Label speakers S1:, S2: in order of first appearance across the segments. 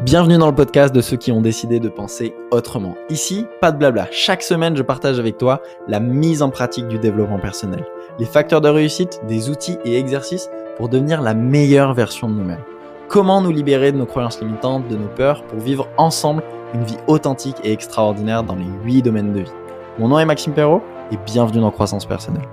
S1: Bienvenue dans le podcast de ceux qui ont décidé de penser autrement. Ici, pas de blabla. Chaque semaine, je partage avec toi la mise en pratique du développement personnel, les facteurs de réussite, des outils et exercices pour devenir la meilleure version de nous-mêmes. Comment nous libérer de nos croyances limitantes, de nos peurs, pour vivre ensemble une vie authentique et extraordinaire dans les 8 domaines de vie. Mon nom est Maxime Perrault et bienvenue dans Croissance Personnelle.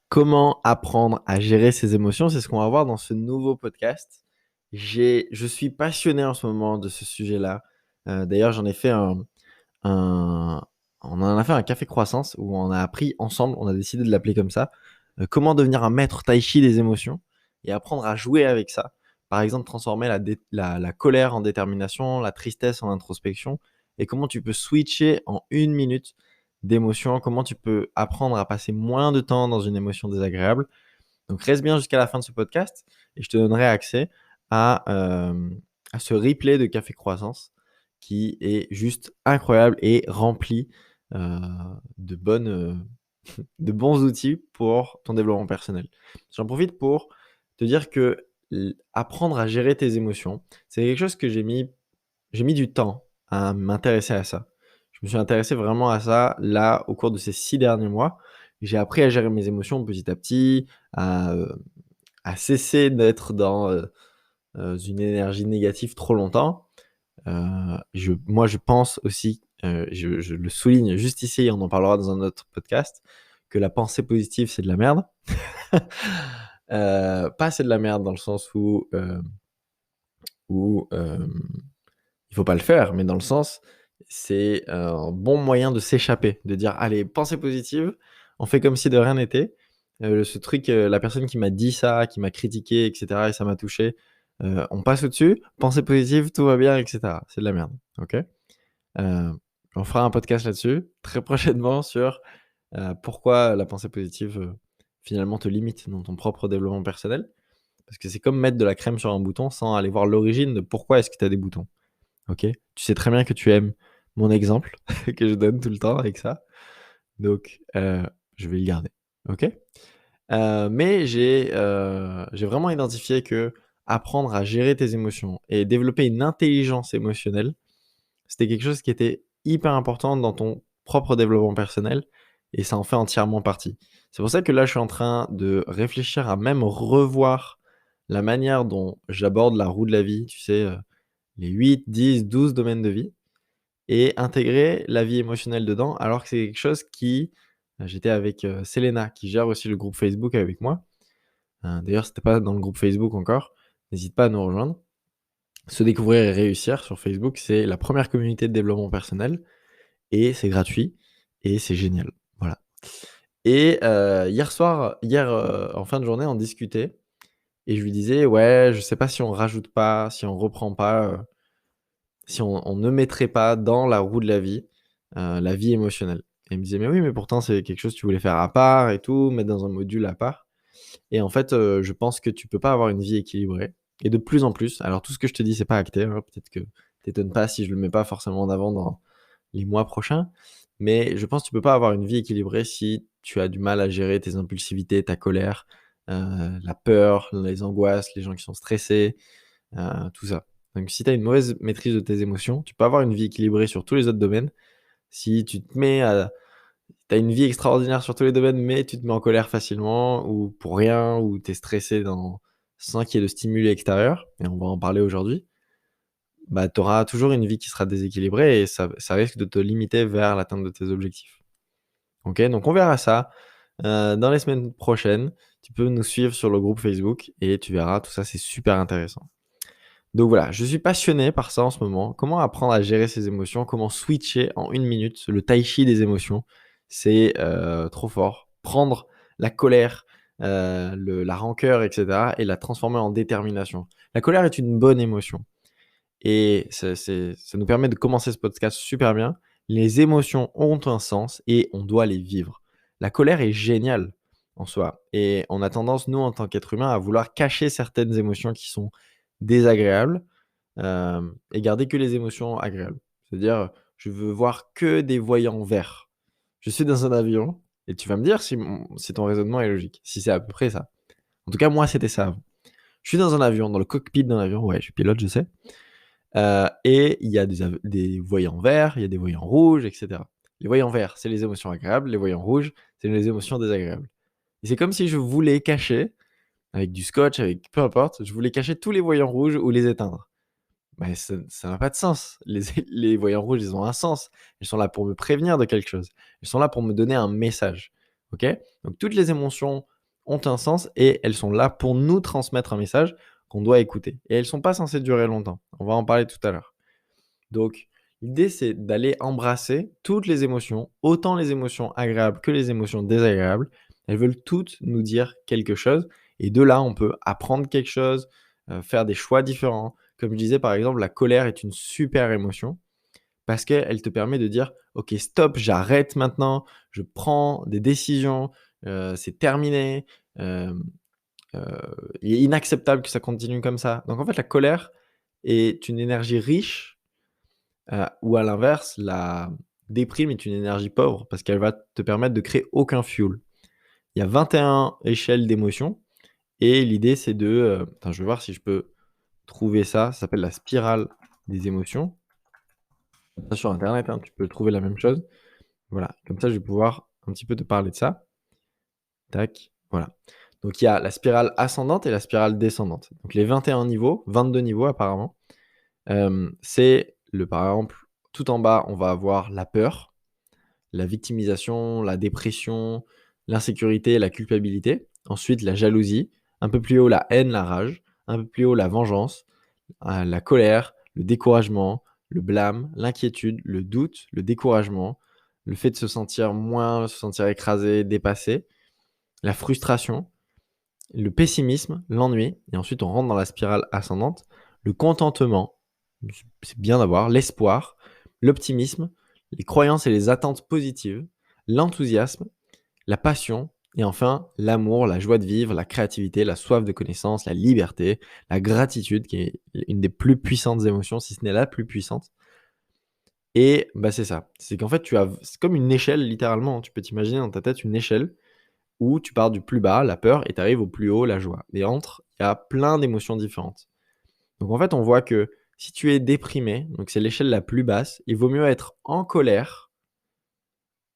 S1: Comment apprendre à gérer ses émotions, c'est ce qu'on va voir dans ce nouveau podcast. Je suis passionné en ce moment de ce sujet-là. D'ailleurs, j'en ai fait on en a fait un café croissance où on a appris ensemble, on a décidé de l'appeler comme ça, comment devenir un maître tai chi des émotions et apprendre à jouer avec ça. Par exemple, transformer la colère en détermination, la tristesse en introspection, et comment tu peux switcher en 1 minute d'émotion, comment tu peux apprendre à passer moins de temps dans une émotion désagréable. Donc reste bien jusqu'à la fin de ce podcast et je te donnerai accès à ce replay de Café Croissance qui est juste incroyable et rempli de bons outils pour ton développement personnel. J'en profite pour te dire que apprendre à gérer tes émotions, c'est quelque chose que j'ai mis du temps à m'intéresser à ça. Je me suis intéressé vraiment à ça, là, au cours de ces 6 derniers mois. J'ai appris à gérer mes émotions petit à petit, à cesser d'être dans, une énergie négative trop longtemps. Moi, je pense aussi, je le souligne juste ici et on en parlera dans un autre podcast, que la pensée positive, c'est de la merde. Pas c'est de la merde dans le sens où, il faut pas le faire, mais dans le sens, c'est un bon moyen de s'échapper, de dire: «Allez, pensée positive, on fait comme si de rien n'était». Ce truc, la personne qui m'a dit ça, qui m'a critiqué et cetera et ça m'a touché, on passe au-dessus, pensée positive, tout va bien et cetera. C'est de la merde, OK? On fera un podcast là-dessus très prochainement sur, pourquoi la pensée positive, finalement te limite dans ton propre développement personnel. Parce que c'est comme mettre de la crème sur un bouton sans aller voir l'origine de pourquoi est-ce que tu as des boutons. OK? Tu sais très bien que tu aimes mon exemple que je donne tout le temps avec ça, donc je vais le garder, OK? Mais j'ai vraiment identifié que apprendre à gérer tes émotions et développer une intelligence émotionnelle, c'était quelque chose qui était hyper important dans ton propre développement personnel et ça en fait entièrement partie. C'est pour ça que là, je suis en train de réfléchir à même revoir la manière dont j'aborde la roue de la vie, tu sais, les 8, 10, 12 domaines de vie et intégrer la vie émotionnelle dedans, alors que c'est quelque chose qui j'étais avec, Selena qui gère aussi le groupe Facebook avec moi. D'ailleurs, si tu es pas dans le groupe Facebook encore, n'hésite pas à nous rejoindre. Se découvrir et réussir sur Facebook, c'est la première communauté de développement personnel et c'est gratuit et c'est génial. Voilà. Et en fin de journée, on discutait et je lui disais: «Ouais, je sais pas si on rajoute pas, si on reprend pas, si on ne mettrait pas dans la roue de la vie émotionnelle». Et il me disait: «Mais oui, mais pourtant c'est quelque chose que tu voulais faire à part et tout, mettre dans un module à part». Et en fait, je pense que tu peux pas avoir une vie équilibrée et de plus en plus, alors tout ce que je te dis, c'est pas acté, hein, peut-être que t'étonnes pas si je le mets pas forcément en avant dans les mois prochains, mais je pense que tu peux pas avoir une vie équilibrée si tu as du mal à gérer tes impulsivités, ta colère, la peur, les angoisses, les gens qui sont stressés, tout ça. Donc si tu as une mauvaise maîtrise de tes émotions, tu peux avoir une vie équilibrée sur tous les autres domaines. Si tu te mets à Tu as une vie extraordinaire sur tous les domaines, mais tu te mets en colère facilement ou pour rien, ou tu es stressé sans qu'il y ait de stimuli extérieurs, et on va en parler aujourd'hui, bah, tu auras toujours une vie qui sera déséquilibrée et ça risque de te limiter vers l'atteinte de tes objectifs. OK? Donc on verra ça, dans les semaines prochaines. Tu peux nous suivre sur le groupe Facebook et tu verras, tout ça, c'est super intéressant. Donc voilà, je suis passionné par ça en ce moment. Comment apprendre à gérer ses émotions, comment switcher en 1 minute, le tai chi des émotions, c'est, trop fort. Prendre la colère, la rancœur et cetera et la transformer en détermination. La colère est une bonne émotion et ça nous permet de commencer ce podcast super bien. Les émotions ont un sens et on doit les vivre. La colère est géniale en soi et on a tendance, nous, en tant qu'êtres humains, à vouloir cacher certaines émotions qui sont désagréables, et garder que les émotions agréables. C'est-à-dire, je veux voir que des voyants verts. Je suis dans un avion et tu vas me dire si ton raisonnement est logique, si c'est à peu près ça. En tout cas, moi, c'était ça avant. Je suis dans un avion, dans le cockpit d'un avion. Ouais, je suis pilote, je sais. Et il y a des voyants verts, il y a des voyants rouges, et cetera. Les voyants verts, c'est les émotions agréables. Les voyants rouges, c'est les émotions désagréables. Et c'est comme si je voulais cacher, avec du scotch, avec peu importe, je voulais cacher tous les voyants rouges ou les éteindre. Mais ça n'a pas de sens. Les voyants rouges, ils ont un sens. Ils sont là pour me prévenir de quelque chose. Ils sont là pour me donner un message. OK? Donc toutes les émotions ont un sens et elles sont là pour nous transmettre un message qu'on doit écouter. Et elles sont pas censées durer longtemps. On va en parler tout à l'heure. Donc l'idée, c'est d'aller embrasser toutes les émotions, autant les émotions agréables que les émotions désagréables. Elles veulent toutes nous dire quelque chose et de là, on peut apprendre quelque chose, faire des choix différents. Comme je disais, par exemple, la colère est une super émotion parce qu'elle te permet de dire: «OK, stop, j'arrête maintenant, je prends des décisions, c'est terminé, hem, il est inacceptable que ça continue comme ça». Donc en fait, la colère est une énergie riche, ou à l'inverse, la déprime est une énergie pauvre parce qu'elle va te permettre de créer aucun fuel. Il y a 21 échelles d'émotions et l'idée, c'est de, attends, je vais voir si je peux trouver ça. Ça s'appelle la spirale des émotions. Ça sur internet, hein, tu peux trouver la même chose. Voilà, comme ça, je vais pouvoir un petit peu te parler de ça. Tac, voilà. Donc il y a la spirale ascendante et la spirale descendante. Donc les 21 niveaux, 22 niveaux apparemment, c'est par exemple, tout en bas, on va avoir la peur, la victimisation, la dépression, l'insécurité, la culpabilité. Ensuite, la jalousie. Un peu plus haut, la haine, la rage. Un peu plus haut, la vengeance, la colère, le découragement, le blâme, l'inquiétude, le doute, le découragement, le fait de se sentir moins, se sentir écrasé, dépassé, la frustration, le pessimisme, l'ennui. Et ensuite, on rentre dans la spirale ascendante. Le contentement, c'est bien d'avoir, l'espoir, l'optimisme, les croyances et les attentes positives, l'enthousiasme, la passion et enfin l'amour, la joie de vivre, la créativité, la soif de connaissance, la liberté, la gratitude qui est une des plus puissantes émotions, si ce n'est la plus puissante. Et bah, c'est ça, c'est qu'en fait c'est comme une échelle littéralement, hein. Tu peux t'imaginer dans ta tête une échelle où tu pars du plus bas, la peur, et tu arrives au plus haut, la joie. Et entre, il y a plein d'émotions différentes. Donc en fait, on voit que si tu es déprimé, donc c'est l'échelle la plus basse, il vaut mieux être en colère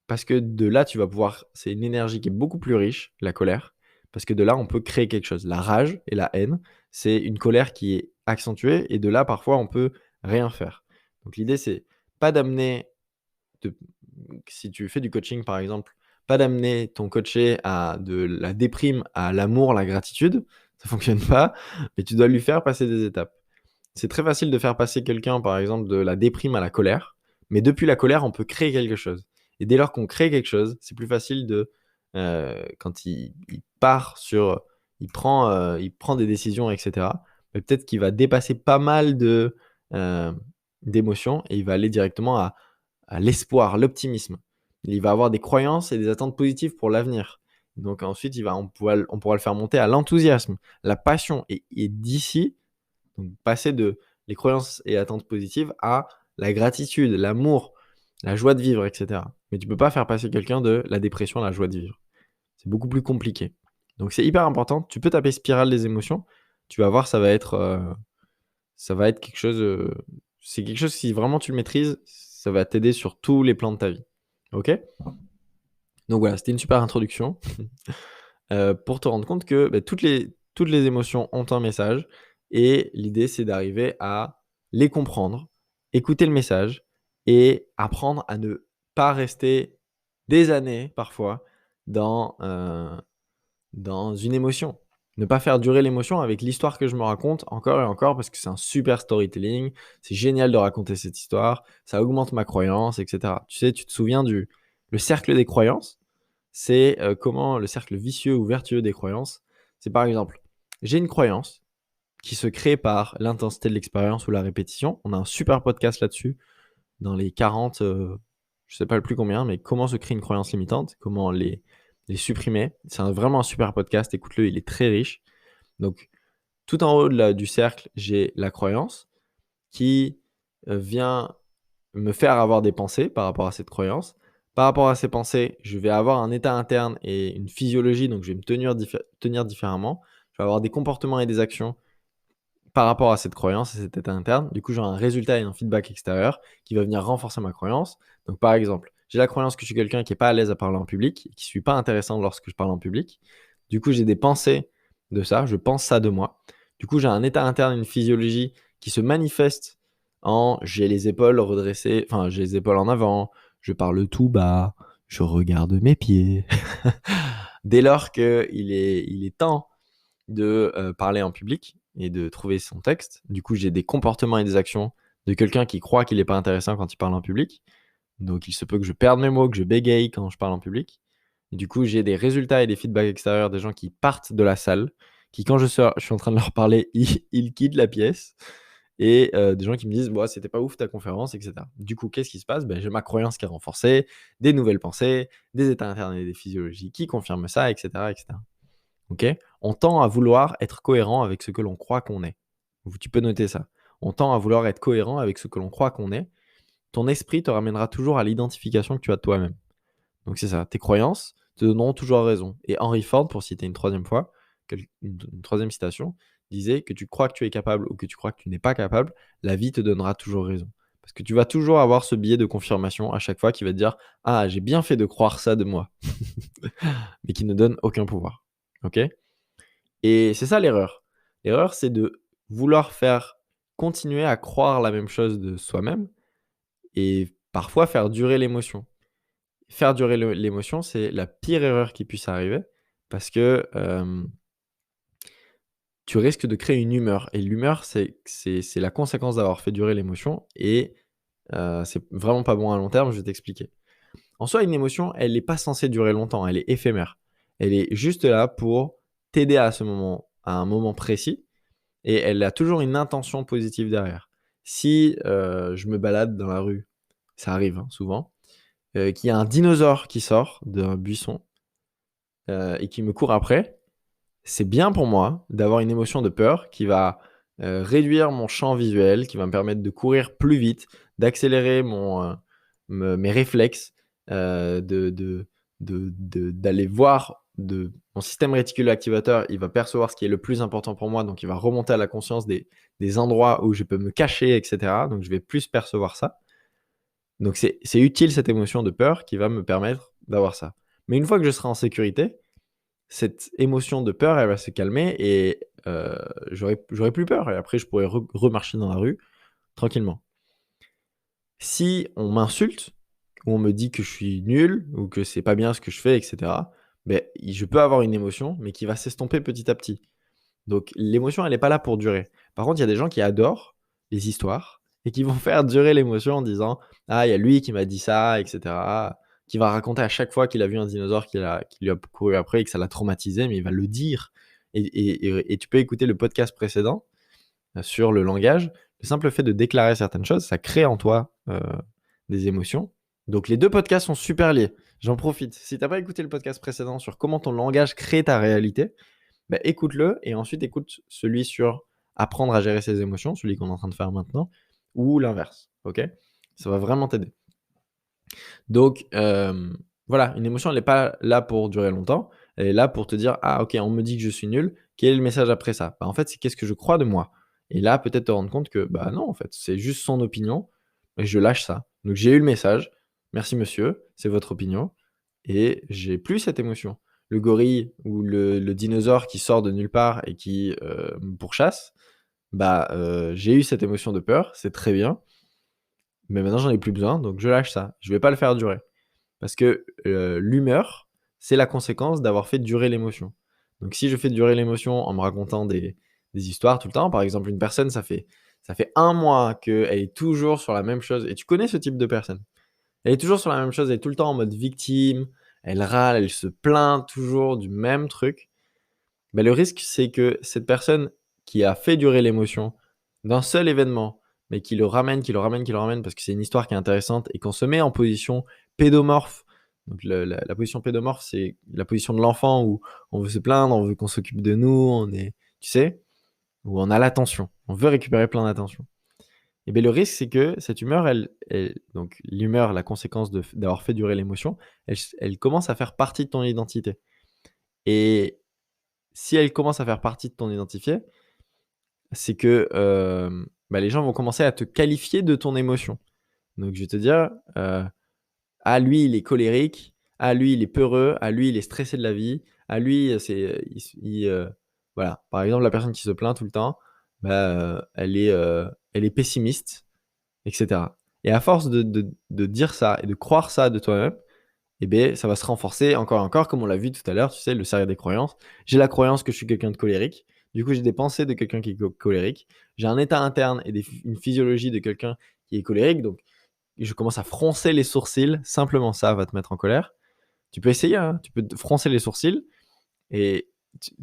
S1: parce que de là, tu vas pouvoir, c'est une énergie qui est beaucoup plus riche, la colère, parce que de là, on peut créer quelque chose. La rage et la haine, c'est une colère qui est accentuée et de là, parfois, on peut rien faire. Donc l'idée, c'est pas d'amener, de- si tu fais du coaching, par exemple, pas d'amener ton coaché à de la déprime à l'amour, la gratitude, ça fonctionne pas, mais tu dois lui faire passer des étapes. C'est très facile de faire passer quelqu'un, par exemple, de la déprime à la colère, mais depuis la colère, on peut créer quelque chose. Et dès lors qu'on crée quelque chose, c'est plus facile de, quand il part sur, il prend des décisions, etc. Mais peut-être qu'il va dépasser pas mal euh, d'émotions et il va aller directement à l'espoir, l'optimisme. Il va avoir des croyances et des attentes positives pour l'avenir. Donc ensuite, on pourra le faire monter à l'enthousiasme, la passion. Et d'ici, donc passer de les croyances et attentes positives à la gratitude, l'amour, la joie de vivre, etc. Mais tu peux pas faire passer quelqu'un de la dépression à la joie de vivre. C'est beaucoup plus compliqué. Donc c'est hyper important. Tu peux taper spirale des émotions. Tu vas voir, ça va être quelque chose. C'est quelque chose, si vraiment tu le maîtrises, ça va t'aider sur tous les plans de ta vie. Ok? Donc voilà, c'était une super introduction pour te rendre compte que bah, toutes les émotions ont un message et l'idée c'est d'arriver à les comprendre, écouter le message et apprendre à ne pas rester des années parfois dans, dans une émotion. Ne pas faire durer l'émotion avec l'histoire que je me raconte encore et encore parce que c'est un super storytelling, c'est génial de raconter cette histoire, ça augmente ma croyance, etc. Tu sais, tu te souviens le cercle des croyances? C'est comment le cercle vicieux ou vertueux des croyances. C'est par exemple, j'ai une croyance qui se crée par l'intensité de l'expérience ou la répétition. On a un super podcast là-dessus, dans les 40, je sais pas le plus combien, mais comment se créer une croyance limitante, comment les supprimer. C'est vraiment un super podcast, écoute-le, il est très riche. Donc, tout en haut du cercle, j'ai la croyance qui vient me faire avoir des pensées par rapport à cette croyance. Par rapport à ces pensées, je vais avoir un état interne et une physiologie, donc je vais me tenir différemment. je vais avoir des comportements et des actions par rapport à cette croyance et cet état interne. Du coup, j'aurai un résultat et un feedback extérieur qui va venir renforcer ma croyance. Donc, par exemple, j'ai la croyance que je suis quelqu'un qui n'est pas à l'aise à parler en public, qui ne suis pas intéressant lorsque je parle en public. Du coup, j'ai des pensées de ça, je pense ça de moi. Du coup, j'ai un état interne, une physiologie qui se manifeste en j'ai les épaules redressées, enfin, j'ai les épaules en avant, je parle tout bas, je regarde mes pieds. Dès lors qu'il est temps de parler en public et de trouver son texte. Du coup, j'ai des comportements et des actions de quelqu'un qui croit qu'il n'est pas intéressant quand il parle en public. Donc, il se peut que je perde mes mots, que je bégaye quand je parle en public. Et du coup, j'ai des résultats et des feedbacks extérieurs des gens qui partent de la salle, qui, quand je suis en train de leur parler, ils quittent la pièce. Et des gens qui me disent bah, c'était pas ouf ta conférence, etc. Du coup, qu'est-ce qui se passe? J'ai ma croyance qui est renforcée, des nouvelles pensées, des états internes et des physiologies qui confirment ça, etc. etc. Ok, on tend à vouloir être cohérent avec ce que l'on croit qu'on est. Tu peux noter ça. On tend à vouloir être cohérent avec ce que l'on croit qu'on est. Ton esprit te ramènera toujours à l'identification que tu as de toi-même. Donc c'est ça, tes croyances te donneront toujours raison. Et Henry Ford, pour citer une troisième fois, une troisième citation, disait que tu crois que tu es capable ou que tu crois que tu n'es pas capable, la vie te donnera toujours raison. Parce que tu vas toujours avoir ce biais de confirmation à chaque fois qui va te dire « Ah, j'ai bien fait de croire ça de moi », mais qui ne donne aucun pouvoir. Ok? Et c'est ça l'erreur. L'erreur, c'est de vouloir faire continuer à croire la même chose de soi-même et parfois faire durer l'émotion. Faire durer l'émotion, c'est la pire erreur qui puisse arriver parce que tu risques de créer une humeur. Et l'humeur, c'est la conséquence d'avoir fait durer l'émotion et c'est vraiment pas bon à long terme, je vais t'expliquer. En soi, une émotion, elle n'est pas censée durer longtemps, elle est éphémère. Elle est juste là pour t'aider à un moment précis. Et elle a toujours une intention positive derrière. Si je me balade dans la rue, ça arrive souvent, qu'il y a un dinosaure qui sort d'un buisson et qui me court après, c'est bien pour moi d'avoir une émotion de peur qui va réduire mon champ visuel, qui va me permettre de courir plus vite, d'accélérer mes réflexes, d'aller voir mon système réticulé activateur, il va percevoir ce qui est le plus important pour moi, donc il va remonter à la conscience des endroits où je peux me cacher, etc. Donc je vais plus percevoir ça. Donc c'est utile cette émotion de peur qui va me permettre d'avoir ça. Mais une fois que je serai en sécurité, cette émotion de peur, elle va se calmer et j'aurai plus peur. Et après, je pourrai remarcher dans la rue tranquillement. Si on m'insulte, ou on me dit que je suis nul, ou que c'est pas bien ce que je fais, etc., je peux avoir une émotion, mais qui va s'estomper petit à petit. Donc l'émotion, elle n'est pas là pour durer. Par contre, il y a des gens qui adorent les histoires et qui vont faire durer l'émotion en disant ah, il y a lui qui m'a dit ça, etc. Qui va raconter à chaque fois qu'il a vu un dinosaure qui lui a couru après et que ça l'a traumatisé, mais il va le dire. Et tu peux écouter le podcast précédent sur le langage. Le simple fait de déclarer certaines choses, ça crée en toi des émotions. Donc les deux podcasts sont super liés. J'en profite. Si tu n'as pas écouté le podcast précédent sur comment ton langage crée ta réalité, écoute-le et ensuite écoute celui sur apprendre à gérer ses émotions, celui qu'on est en train de faire maintenant, ou l'inverse. Ok? Ça va vraiment t'aider. Donc, voilà, une émotion, elle n'est pas là pour durer longtemps. Elle est là pour te dire ah, ok, on me dit que je suis nul. Quel est le message après ça? En fait, c'est qu'est-ce que je crois de moi? Et là, peut-être te rendre compte que non, en fait, c'est juste son opinion. Et je lâche ça. Donc, j'ai eu le message. Merci, monsieur. C'est votre opinion. Et j'ai plus cette émotion. Le gorille ou le dinosaure qui sort de nulle part et qui me pourchasse, j'ai eu cette émotion de peur, c'est très bien. Mais maintenant, j'en ai plus besoin, donc je lâche ça. Je vais pas le faire durer. Parce que l'humeur, c'est la conséquence d'avoir fait durer l'émotion. Donc si je fais durer l'émotion en me racontant des histoires tout le temps, par exemple, une personne, ça fait 1 mois qu'elle est toujours sur la même chose, et tu connais ce type de personne. Elle est toujours sur la même chose, elle est tout le temps en mode victime, elle râle, elle se plaint toujours du même truc. Le risque, c'est que cette personne qui a fait durer l'émotion d'un seul événement, mais qui le ramène, parce que c'est une histoire qui est intéressante et qu'on se met en position pédomorphe. Donc la position pédomorphe, c'est la position de l'enfant où on veut se plaindre, on veut qu'on s'occupe de nous, on est, tu sais, où on a l'attention, on veut récupérer plein d'attention. Et le risque, c'est que cette humeur, donc l'humeur, la conséquence d'avoir fait durer l'émotion, elle commence à faire partie de ton identité. Et si elle commence à faire partie de ton identité, c'est que les gens vont commencer à te qualifier de ton émotion. Donc je vais te dire, ah lui il est colérique, ah lui il est peureux, ah lui il est stressé de la vie, ah lui voilà. Par exemple la personne qui se plaint tout le temps, elle est pessimiste, etc. Et à force de dire ça et de croire ça de toi-même, eh bien, ça va se renforcer encore et encore, comme on l'a vu tout à l'heure, tu sais, le cercle des croyances. J'ai la croyance que je suis quelqu'un de colérique. Du coup, j'ai des pensées de quelqu'un qui est colérique. J'ai un état interne et une physiologie de quelqu'un qui est colérique. Donc, je commence à froncer les sourcils. Simplement ça va te mettre en colère. Tu peux essayer, hein, tu peux froncer les sourcils et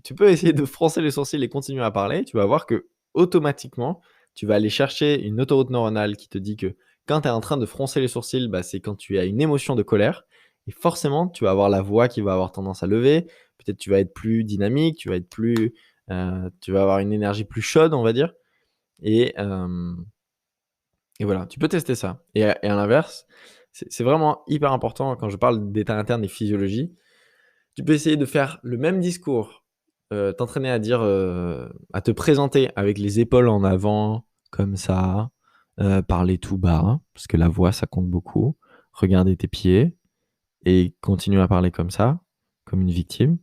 S1: tu peux essayer de froncer les sourcils et continuer à parler. Tu vas voir que automatiquement, tu vas aller chercher une autoroute neuronale qui te dit que quand tu es en train de froncer les sourcils, c'est quand tu as une émotion de colère. Et forcément, tu vas avoir la voix qui va avoir tendance à lever. Peut-être tu vas être plus dynamique, tu vas avoir une énergie plus chaude, on va dire. Et voilà, tu peux tester ça. Et à l'inverse, c'est vraiment hyper important quand je parle d'état interne et physiologie. Tu peux essayer de faire le même discours, t'entraîner à dire, à te présenter avec les épaules en avant, comme ça, parler tout bas, parce que la voix, ça compte beaucoup. Regarder tes pieds et continuer à parler comme ça, comme une victime.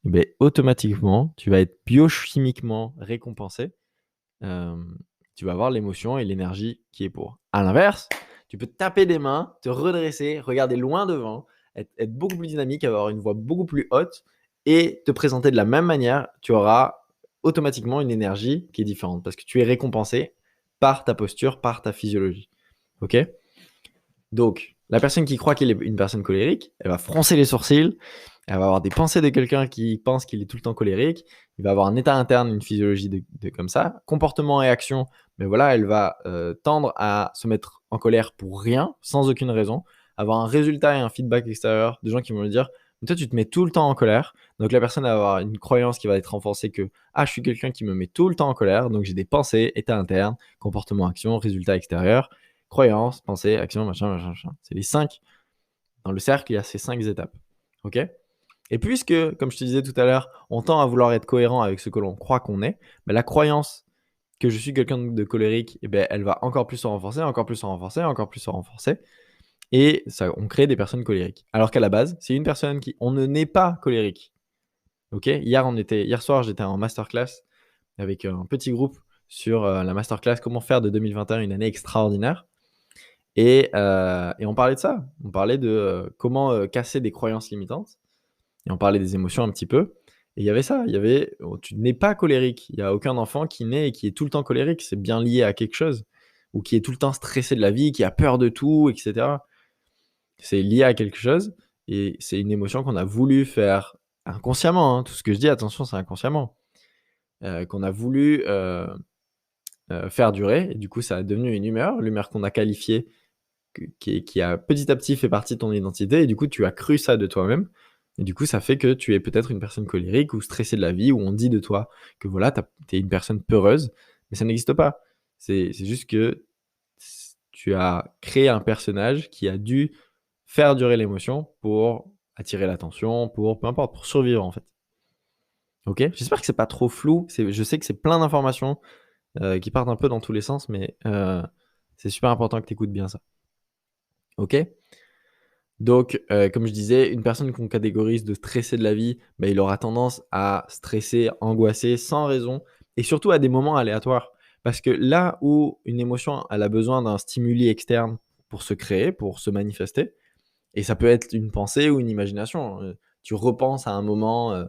S1: Et beh, automatiquement, tu vas être biochimiquement récompensé. Tu vas avoir l'émotion et l'énergie qui est pour. À l'inverse, tu peux taper des mains, te redresser, regarder loin devant, être beaucoup plus dynamique, avoir une voix beaucoup plus haute et te présenter de la même manière. Tu auras automatiquement une énergie qui est différente parce que tu es récompensé par ta posture, par ta physiologie. Ok? Donc, la personne qui croit qu'il est une personne colérique, elle va froncer les sourcils, elle va avoir des pensées de quelqu'un qui pense qu'il est tout le temps colérique, il va avoir un état interne, une physiologie de comme ça, comportement et action, mais voilà, elle va tendre à se mettre en colère pour rien, sans aucune raison, avoir un résultat et un feedback extérieur de gens qui vont lui dire mais toi tu te mets tout le temps en colère, donc la personne va avoir une croyance qui va être renforcée que ah je suis quelqu'un qui me met tout le temps en colère, donc j'ai des pensées, état interne, comportement, action, résultat extérieur, croyance, pensée, action, machin, machin, machin. C'est les 5. Dans le cercle, il y a ces 5 étapes. OK? Et puisque, comme je te disais tout à l'heure, on tend à vouloir être cohérent avec ce que l'on croit qu'on est, la croyance que je suis quelqu'un de colérique, elle va encore plus se renforcer, encore plus se renforcer, encore plus se renforcer. Et ça, on crée des personnes colériques. Alors qu'à la base, c'est une personne qui, on ne naît pas colérique. Ok? Hier soir, j'étais en masterclass avec un petit groupe sur la masterclass Comment faire de 2021 une année extraordinaire. Et on parlait de ça. On parlait de comment casser des croyances limitantes. Et on parlait des émotions un petit peu. Et il y avait ça. Tu n'es pas colérique. Il n'y a aucun enfant qui naît et qui est tout le temps colérique. C'est bien lié à quelque chose. Ou qui est tout le temps stressé de la vie, qui a peur de tout, etc. C'est lié à quelque chose. Et c'est une émotion qu'on a voulu faire inconsciemment. Hein. Tout ce que je dis, attention, c'est inconsciemment. Qu'on a voulu faire durer. Et du coup, ça a devenu une humeur. L'humeur qu'on a qualifiée qui a petit à petit fait partie de ton identité, et du coup, tu as cru ça de toi-même. Et du coup, ça fait que tu es peut-être une personne colérique ou stressée de la vie, où on dit de toi que voilà, tu es une personne peureuse, mais ça n'existe pas. C'est juste que tu as créé un personnage qui a dû faire durer l'émotion pour attirer l'attention, pour peu importe, pour survivre en fait. Ok? J'espère que c'est pas trop flou. Je sais que c'est plein d'informations qui partent un peu dans tous les sens, mais c'est super important que tu écoutes bien ça. Ok? Donc, comme je disais, une personne qu'on catégorise de stressé de la vie, il aura tendance à stresser, angoisser sans raison et surtout à des moments aléatoires. Parce que là où une émotion, elle a besoin d'un stimuli externe pour se créer, pour se manifester, et ça peut être une pensée ou une imagination. Tu repenses à un moment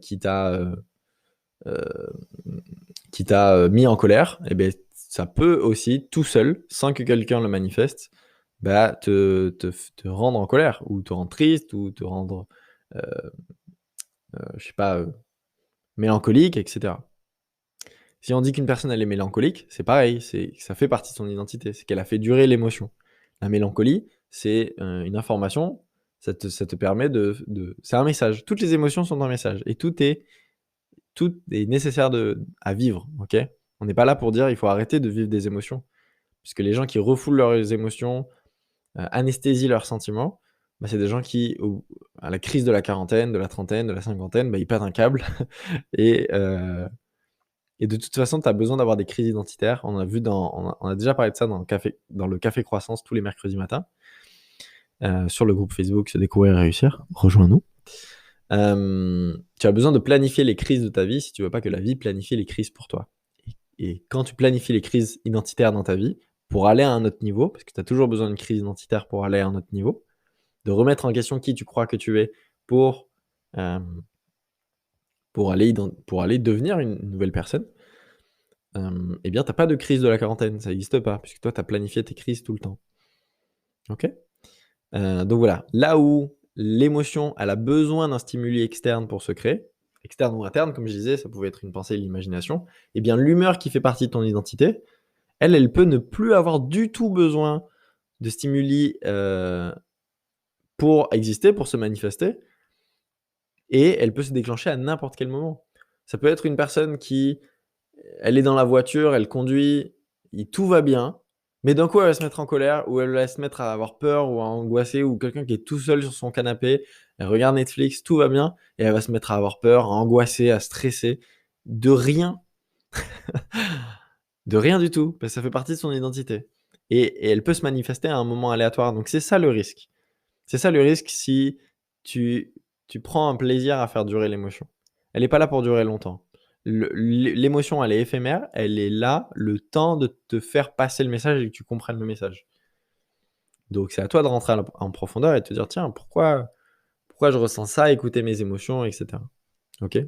S1: qui t'a mis en colère, et bien ça peut aussi, tout seul, sans que quelqu'un le manifeste, te rendre en colère, ou te rendre triste, ou te rendre, je sais pas, mélancolique, etc. Si on dit qu'une personne elle est mélancolique, c'est pareil, ça fait partie de son identité, c'est qu'elle a fait durer l'émotion. La mélancolie, c'est une information, ça te permet c'est un message. Toutes les émotions sont un message, et tout est nécessaire à vivre, ok? On n'est pas là pour dire il faut arrêter de vivre des émotions, puisque les gens qui refoulent leurs émotions, anesthésient leurs sentiments, Bah, c'est des gens qui, à la crise de la quarantaine, de la trentaine, de la cinquantaine, bah, ils pètent un câble et de toute façon, tu as besoin d'avoir des crises identitaires. On a déjà parlé de ça dans le café croissance tous les mercredis matins, sur le groupe Facebook Se découvrir et réussir. Rejoins-nous. Tu as besoin de planifier les crises de ta vie si tu veux pas que la vie planifie les crises pour toi. Et quand tu planifies les crises identitaires dans ta vie, pour aller à un autre niveau, parce que tu as toujours besoin d'une crise identitaire pour aller à un autre niveau, de remettre en question qui tu crois que tu es pour, euh, pour aller devenir une nouvelle personne, eh bien, tu n'as pas de crise de la quarantaine, ça n'existe pas, puisque toi, tu as planifié tes crises tout le temps. Ok. Donc voilà, là où l'émotion, elle a besoin d'un stimuli externe pour se créer, externe ou interne, comme je disais, ça pouvait être une pensée, l'imagination, eh bien, l'humeur qui fait partie de ton identité, elle peut ne plus avoir du tout besoin de stimuli pour exister, pour se manifester, et elle peut se déclencher à n'importe quel moment. Ça peut être une personne qui, elle est dans la voiture, elle conduit, tout va bien, mais d'un coup, elle va se mettre en colère, ou elle va se mettre à avoir peur, ou à angoisser, ou quelqu'un qui est tout seul sur son canapé, elle regarde Netflix, tout va bien, et elle va se mettre à avoir peur, à angoisser, à stresser, de rien. De rien du tout, parce que ça fait partie de son identité. Et elle peut se manifester à un moment aléatoire. Donc c'est ça le risque. C'est ça le risque si tu, tu prends un plaisir à faire durer l'émotion. Elle n'est pas là pour durer longtemps. L'émotion, elle est éphémère, elle est là le temps de te faire passer le message et que tu comprennes le message. Donc c'est à toi de rentrer en profondeur et de te dire, tiens, pourquoi je ressens ça, écouter mes émotions, etc. Ok.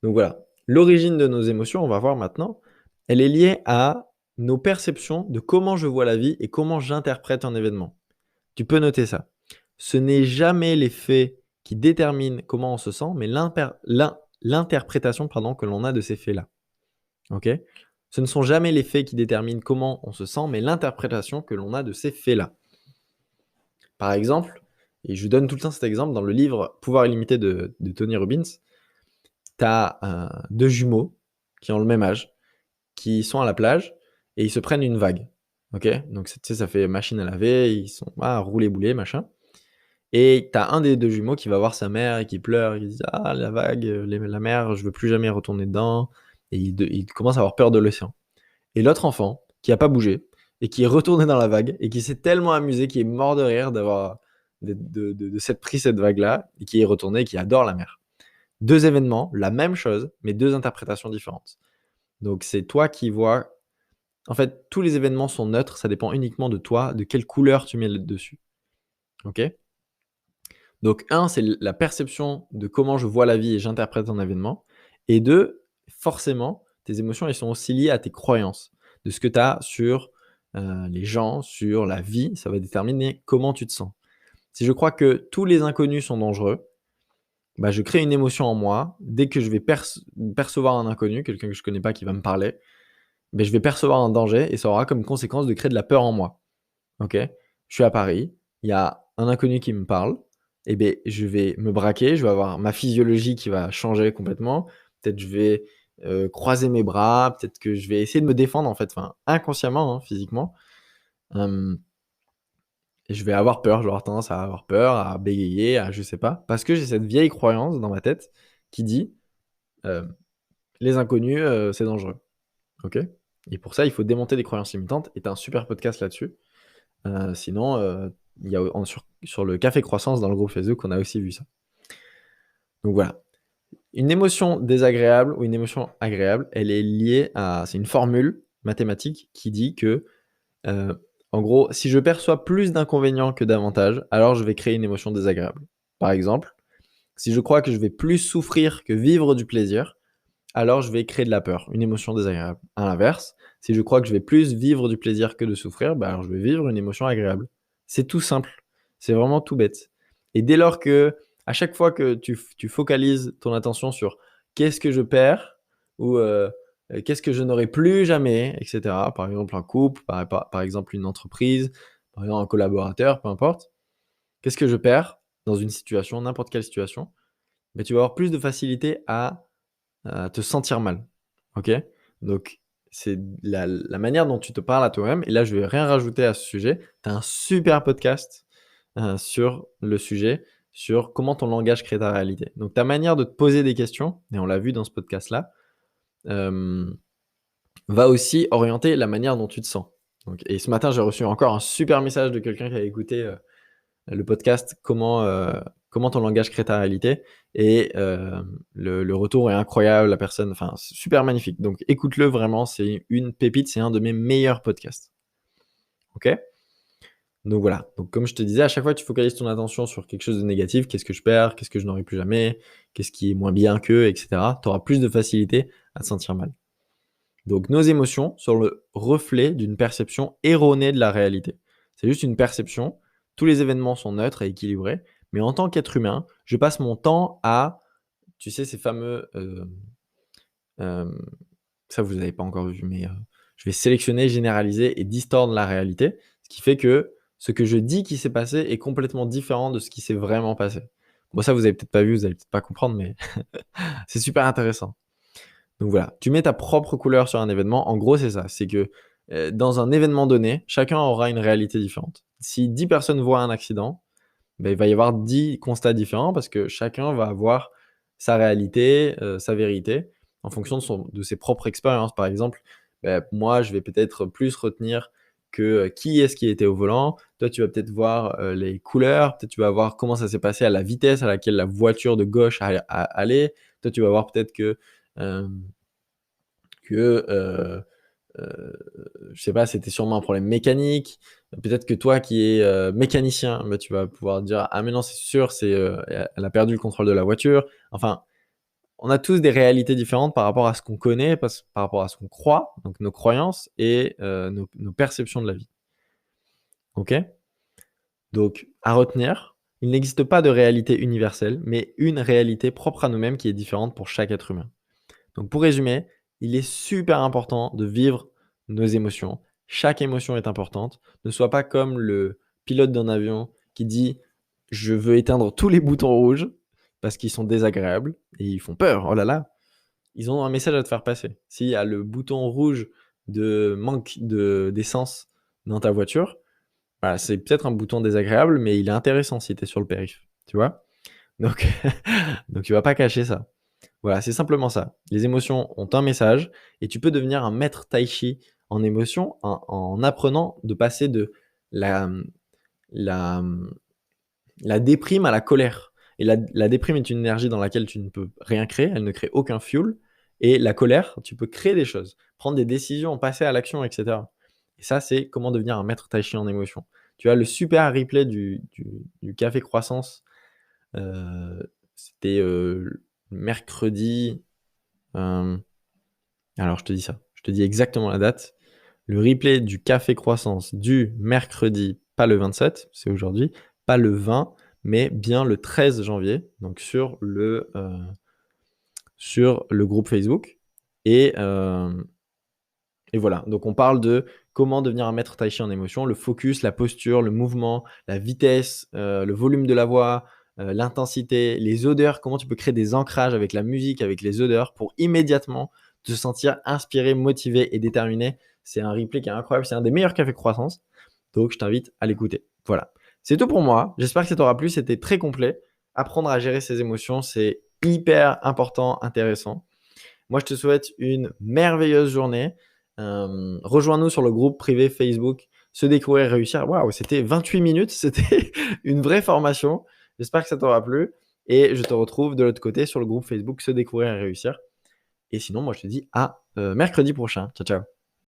S1: Donc voilà, l'origine de nos émotions, on va voir maintenant, elle est liée à nos perceptions de comment je vois la vie et comment j'interprète un événement. Tu peux noter ça. Ce n'est jamais les faits qui déterminent comment on se sent, mais l'interprétation que l'on a de ces faits-là. Ok. Ce ne sont jamais les faits qui déterminent comment on se sent, mais l'interprétation que l'on a de ces faits-là. Par exemple, et je donne tout le temps cet exemple dans le livre Pouvoir illimité de Tony Robbins, tu as deux jumeaux qui ont le même âge, qui sont à la plage et ils se prennent une vague. Ok. Donc, tu sais, ça fait machine à laver, ils sont rouler bouler, machin. Et t'as un des deux jumeaux qui va voir sa mère et qui pleure, et qui dit ah la vague, la mer, je veux plus jamais retourner dedans. Et il commence à avoir peur de l'océan. Et l'autre enfant qui a pas bougé et qui est retourné dans la vague et qui s'est tellement amusé, qui est mort de rire d'avoir de s'être pris cette vague là et qui est retourné et qui adore la mer. Deux événements, la même chose, mais deux interprétations différentes. Donc c'est toi qui vois. En fait, tous les événements sont neutres, ça dépend uniquement de toi, de quelle couleur tu mets dessus. Ok. Donc, un, c'est la perception de comment je vois la vie et j'interprète un événement. Et deux, forcément, tes émotions, elles sont aussi liées à tes croyances, de ce que tu as sur les gens, sur la vie. Ça va déterminer comment tu te sens. Si je crois que tous les inconnus sont dangereux, bah, je crée une émotion en moi. Dès que je vais percevoir un inconnu, quelqu'un que je ne connais pas qui va me parler, bah, je vais percevoir un danger et ça aura comme conséquence de créer de la peur en moi. Ok. Je suis à Paris, il y a un inconnu qui me parle, et ben je vais me braquer, je vais avoir ma physiologie qui va changer complètement. Peut-être je vais croiser mes bras, peut-être que je vais essayer de me défendre en fait, enfin inconsciemment, hein, physiquement. Et je vais avoir peur, je vais avoir tendance à avoir peur, à bégayer, à je sais pas, parce que j'ai cette vieille croyance dans ma tête qui dit euh, les inconnus c'est dangereux. Ok. Et pour ça, il faut démonter des croyances limitantes. Et tu as un super podcast là-dessus. Sinon, il y a sur le café croissance dans le groupe Facebook, on a aussi vu ça. Donc voilà. Une émotion désagréable ou une émotion agréable, elle est liée à. C'est une formule mathématique qui dit que, euh, en gros, si je perçois plus d'inconvénients que d'avantages, alors je vais créer une émotion désagréable. Par exemple, si je crois que je vais plus souffrir que vivre du plaisir, alors je vais créer de la peur, une émotion désagréable. À l'inverse, si je crois que je vais plus vivre du plaisir que de souffrir, bah alors je vais vivre une émotion agréable. C'est tout simple. C'est vraiment tout bête. Et dès lors que, à chaque fois que tu focalises ton attention sur qu'est-ce que je perds ou qu'est-ce que je n'aurai plus jamais, etc. Par exemple, un couple, par exemple, une entreprise, par exemple, un collaborateur, peu importe. Qu'est-ce que je perds dans une situation, n'importe quelle situation, mais tu vas avoir plus de facilité à te sentir mal. Ok. Donc, c'est la manière dont tu te parles à toi-même. Et là, je vais rien rajouter à ce sujet. Tu as un super podcast sur le sujet, sur comment ton langage crée ta réalité. Donc ta manière de te poser des questions, et on l'a vu dans ce podcast-là, va aussi orienter la manière dont tu te sens. Donc, et ce matin, j'ai reçu encore un super message de quelqu'un qui a écouté le podcast comment ton langage crée ta réalité, et le retour est incroyable, la personne, enfin, c'est super magnifique. Donc écoute-le vraiment, c'est une pépite, c'est un de mes meilleurs podcasts. Ok? Donc voilà. Donc comme je te disais, à chaque fois que tu focalises ton attention sur quelque chose de négatif, qu'est-ce que je perds, qu'est-ce que je n'aurai plus jamais, qu'est-ce qui est moins bien qu'eux, etc., tu auras plus de facilité à te sentir mal. Donc nos émotions sont le reflet d'une perception erronée de la réalité. C'est juste une perception. Tous les événements sont neutres et équilibrés, mais en tant qu'être humain, je passe mon temps à, tu sais, ces fameux, ça vous n'avez pas encore vu, mais je vais sélectionner, généraliser et distordre la réalité, ce qui fait que ce que je dis qui s'est passé est complètement différent de ce qui s'est vraiment passé. Bon, ça vous avez peut-être pas vu, vous allez peut-être pas comprendre, mais c'est super intéressant. Donc voilà, tu mets ta propre couleur sur un événement. En gros, c'est ça. C'est que dans un événement donné, chacun aura une réalité différente. Si 10 personnes voient un accident, ben, il va y avoir 10 constats différents parce que chacun va avoir sa réalité, sa vérité, en fonction de ses propres expériences. Par exemple, ben, moi, je vais peut-être plus retenir que qui est-ce qui était au volant. Toi, tu vas peut-être voir les couleurs. Peut-être tu vas voir comment ça s'est passé à la vitesse à laquelle la voiture de gauche allait. Toi, tu vas voir peut-être euh, que je sais pas, c'était sûrement un problème mécanique. Peut-être que toi qui es mécanicien, bah, tu vas pouvoir dire ah mais non c'est sûr, elle a perdu le contrôle de la voiture. Enfin, on a tous des réalités différentes par rapport à ce qu'on connaît, par rapport à ce qu'on croit, donc nos croyances et nos perceptions de la vie. Ok? Donc à retenir, il n'existe pas de réalité universelle, mais une réalité propre à nous-mêmes qui est différente pour chaque être humain. Donc pour résumer, il est super important de vivre nos émotions. Chaque émotion est importante. Ne sois pas comme le pilote d'un avion qui dit je veux éteindre tous les boutons rouges parce qu'ils sont désagréables et ils font peur. Oh là là, ils ont un message à te faire passer. S'il y a le bouton rouge de manque d'essence dans ta voiture, bah, c'est peut-être un bouton désagréable, mais il est intéressant si tu es sur le périph'. Tu vois? Donc, donc tu vas pas cacher ça. Voilà, c'est simplement ça. Les émotions ont un message et tu peux devenir un maître tai chi en émotion en apprenant de passer de la, la, la déprime à la colère. Et la déprime est une énergie dans laquelle tu ne peux rien créer, elle ne crée aucun fuel. Et la colère, tu peux créer des choses, prendre des décisions, passer à l'action, etc. Et ça, c'est comment devenir un maître tai chi en émotion. Tu as le super replay du café croissance. C'était mercredi. Alors, je te dis ça. Je te dis exactement la date. Le replay du café croissance du mercredi, pas le 27, c'est aujourd'hui, pas le 20, mais bien le 13 janvier, donc sur le groupe Facebook. Et voilà, donc on parle de comment devenir un maître tai chi en émotion, le focus, la posture, le mouvement, la vitesse, le volume de la voix, l'intensité, les odeurs, comment tu peux créer des ancrages avec la musique, avec les odeurs pour immédiatement te sentir inspiré, motivé et déterminé. C'est un replay qui est incroyable, c'est un des meilleurs cafés croissance, donc je t'invite à l'écouter. Voilà, c'est tout pour moi, j'espère que ça t'aura plu, c'était très complet. Apprendre à gérer ses émotions, c'est hyper important, intéressant. Moi, je te souhaite une merveilleuse journée. Rejoins-nous sur le groupe privé Facebook Se découvrir réussir. Waouh, c'était 28 minutes, c'était une vraie formation. J'espère que ça t'aura plu et je te retrouve de l'autre côté sur le groupe Facebook Se découvrir et réussir. Et sinon, moi, je te dis à mercredi prochain. Ciao, ciao.